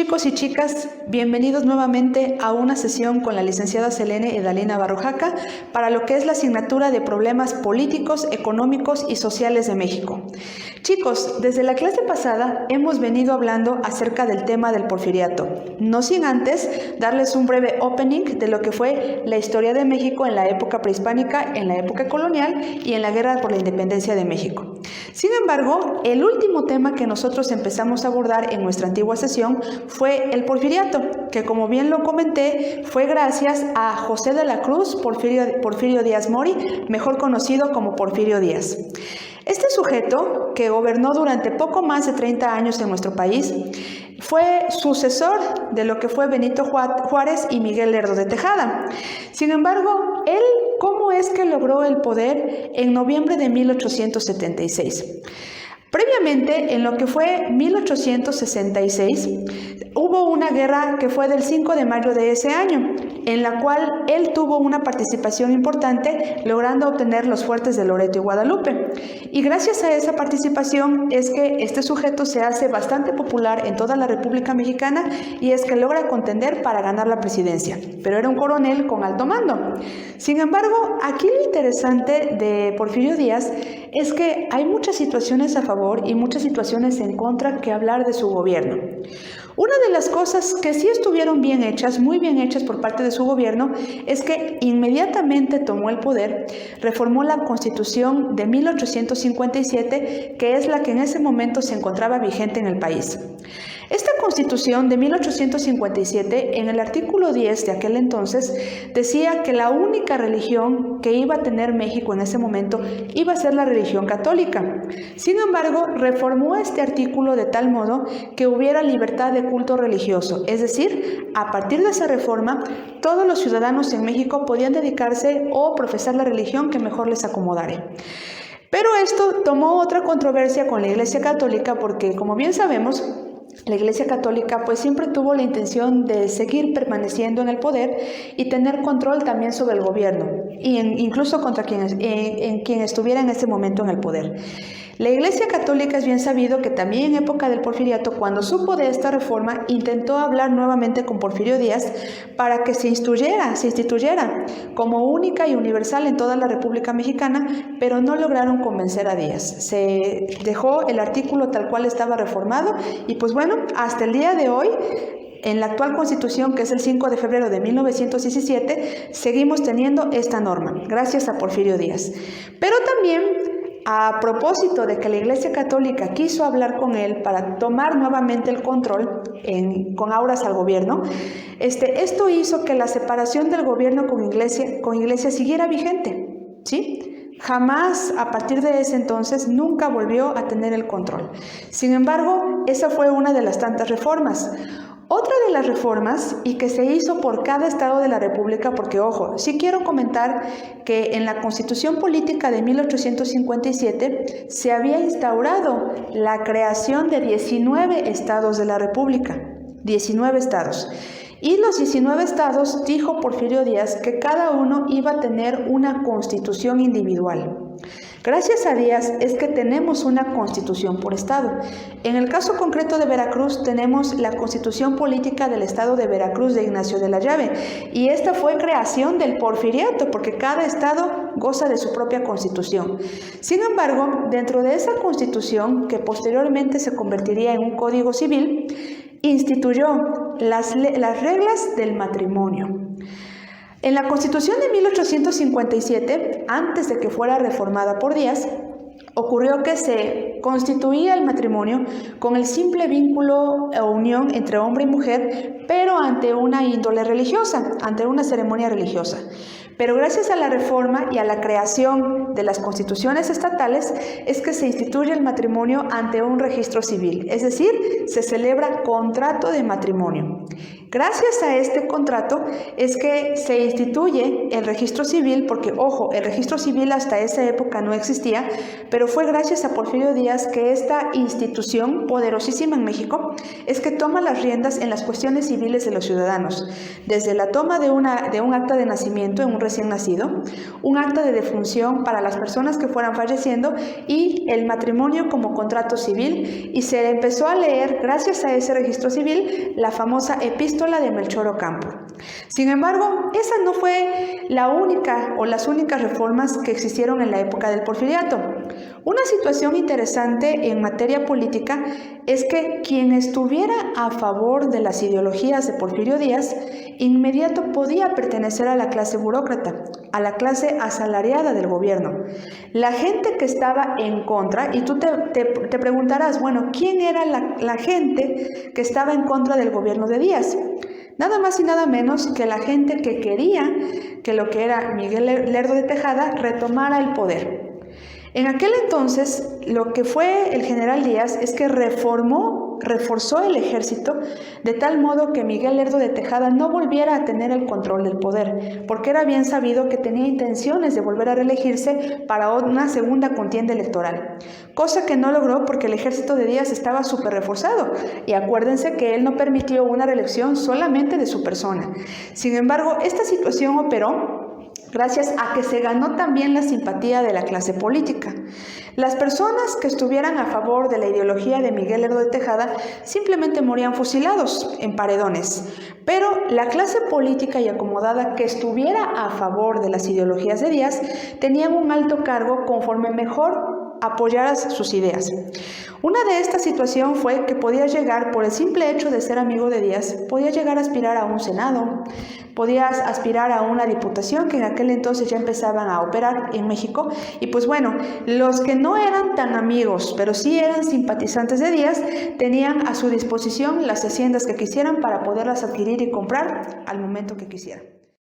chicos y chicas, bienvenidos nuevamente a una sesión con la licenciada Selene Edalina Barrojaca para lo que es la asignatura de Problemas Políticos, Económicos y Sociales de México. Chicos, desde la clase pasada hemos venido hablando acerca del tema del porfiriato, no sin antes darles un breve opening de lo que fue la historia de México en la época prehispánica, en la época colonial y en la guerra por la independencia de México. Sin embargo, el último tema que nosotros empezamos a abordar en nuestra antigua sesión fue el porfiriato, que como bien lo comenté, fue gracias a José de la Cruz Porfirio Díaz Mori, mejor conocido como Porfirio Díaz. Este sujeto, que gobernó durante poco más de 30 años en nuestro país, fue sucesor de lo que fue Benito Juárez y Miguel Lerdo de Tejada. Sin embargo, él, ¿cómo es que logró el poder en noviembre de 1876? Previamente, en lo que fue 1866, hubo una guerra que fue del 5 de mayo de ese año, en la cual él tuvo una participación importante, logrando obtener los fuertes de Loreto y Guadalupe. Y gracias a esa participación es que este sujeto se hace bastante popular en toda la República Mexicana y es que logra contender para ganar la presidencia. Pero era un coronel con alto mando. Sin embargo, aquí lo interesante de Porfirio Díaz es que hay muchas situaciones a favor y muchas situaciones en contra que hablar de su gobierno. Una de las cosas que sí estuvieron bien hechas, muy bien hechas por parte de su gobierno, es que inmediatamente tomó el poder, reformó la Constitución de 1857, que es la que en ese momento se encontraba vigente en el país. Esta Constitución de 1857, en el artículo 10 de aquel entonces, decía que la única religión que iba a tener México en ese momento iba a ser la religión católica. Sin embargo, reformó este artículo de tal modo que hubiera libertad de culto religioso, es decir, a partir de esa reforma, todos los ciudadanos en México podían dedicarse o profesar la religión que mejor les acomodare. Pero esto tomó otra controversia con la Iglesia Católica porque, como bien sabemos, la Iglesia Católica pues siempre tuvo la intención de seguir permaneciendo en el poder y tener control también sobre el gobierno, incluso contra quien estuviera en ese momento en el poder. La Iglesia Católica es bien sabido que también en época del Porfiriato, cuando supo de esta reforma, intentó hablar nuevamente con Porfirio Díaz para que se instituyera como única y universal en toda la República Mexicana, pero no lograron convencer a Díaz. Se dejó el artículo tal cual estaba reformado y pues bueno, hasta el día de hoy, en la actual Constitución, que es el 5 de febrero de 1917, seguimos teniendo esta norma, gracias a Porfirio Díaz. Pero también, a propósito de que la Iglesia Católica quiso hablar con él para tomar nuevamente el control con auras al gobierno, esto hizo que la separación del gobierno con Iglesia siguiera vigente, ¿sí? Jamás, a partir de ese entonces, nunca volvió a tener el control. Sin embargo, esa fue una de las tantas reformas. Otra de las reformas, y que se hizo por cada estado de la República, porque ojo, sí quiero comentar que en la Constitución Política de 1857 se había instaurado la creación de 19 estados de la República, 19 estados. Y los 19 estados, dijo Porfirio Díaz, que cada uno iba a tener una constitución individual. Gracias a Díaz es que tenemos una constitución por estado. En el caso concreto de Veracruz tenemos la Constitución Política del Estado de Veracruz de Ignacio de la Llave, y esta fue creación del Porfiriato porque cada estado goza de su propia constitución. Sin embargo, dentro de esa constitución, que posteriormente se convertiría en un código civil, instituyó las reglas del matrimonio. En la Constitución de 1857, antes de que fuera reformada por Díaz, ocurrió que se constituía el matrimonio con el simple vínculo o unión entre hombre y mujer, pero ante una índole religiosa, ante una ceremonia religiosa. Pero gracias a la reforma y a la creación de las constituciones estatales es que se instituye el matrimonio ante un registro civil, es decir, se celebra contrato de matrimonio. Gracias a este contrato es que se instituye el registro civil, porque ojo, el registro civil hasta esa época no existía, pero fue gracias a Porfirio Díaz que esta institución poderosísima en México es que toma las riendas en las cuestiones civiles de los ciudadanos, desde la toma de un acta de nacimiento en un recién nacido, un acta de defunción para las personas que fueran falleciendo y el matrimonio como contrato civil, y se empezó a leer, gracias a ese registro civil, la famosa epístola de Melchor Ocampo. Sin embargo, esa no fue la única o las únicas reformas que existieron en la época del Porfiriato. Una situación interesante en materia política es que quien estuviera a favor de las ideologías de Porfirio Díaz, inmediato podía pertenecer a la clase burócrata, a la clase asalariada del gobierno. La gente que estaba en contra, y tú te preguntarás, bueno, ¿quién era la gente que estaba en contra del gobierno de Díaz? Nada más y nada menos que la gente que quería que lo que era Miguel Lerdo de Tejada retomara el poder. En aquel entonces, lo que fue el general Díaz es que reforzó el ejército de tal modo que Miguel Lerdo de Tejada no volviera a tener el control del poder, porque era bien sabido que tenía intenciones de volver a reelegirse para una segunda contienda electoral, cosa que no logró porque el ejército de Díaz estaba súper reforzado, y acuérdense que él no permitió una reelección solamente de su persona. Sin embargo, esta situación operó gracias a que se ganó también la simpatía de la clase política. Las personas que estuvieran a favor de la ideología de Miguel Lerdo de Tejada simplemente morían fusilados en paredones, pero la clase política y acomodada que estuviera a favor de las ideologías de Díaz tenían un alto cargo conforme mejor apoyaras sus ideas. Una de estas situaciones fue que podía llegar, por el simple hecho de ser amigo de Díaz, podía llegar a aspirar a un senado, podías aspirar a una diputación, que en aquel entonces ya empezaban a operar en México, y pues bueno, los que no eran tan amigos, pero sí eran simpatizantes de Díaz, tenían a su disposición las haciendas que quisieran para poderlas adquirir y comprar al momento que quisieran.